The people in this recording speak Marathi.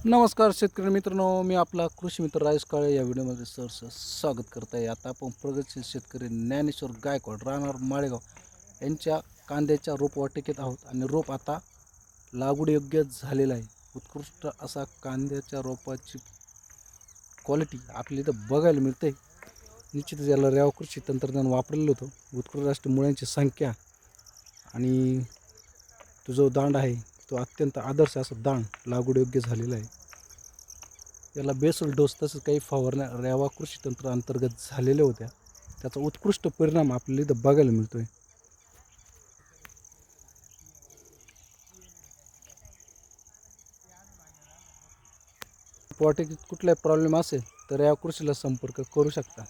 नमस्कार शेतकरी मित्रांनो, मी आपला कृषी मित्र राजेश काळे या व्हिडिओमध्ये सहर्ष स्वागत करत आहे. आता आपण प्रगतशील शेतकरी ज्ञानेश्वर गायकवाड राहणार माळेगाव यांच्या कांद्याच्या रोपवाटिकेत आहोत आणि रोप आता लागवडयोग्य झालेला आहे. उत्कृष्ट असा कांद्याच्या रोपाची क्वालिटी आपल्याला इथं बघायला मिळते. निश्चितच याला रेवा कृषी तंत्रज्ञान वापरलेलं होतं. उत्कृष्ट मुळ्यांची संख्या आणि तो जो दांड आहे तो अत्यंत आदर्श असा दांड लागवडयोग्य झालेला आहे. याला बेसल डोस तसंच काही फवारण्या रेवा कृषी तंत्र अंतर्गत झालेल्या होत्या. त्याचा उत्कृष्ट परिणाम आपल्याला इथं बघायला मिळतोय. वाटेकीत कुठलाही प्रॉब्लेम असेल तर रेवा कृषीला संपर्क करू शकता.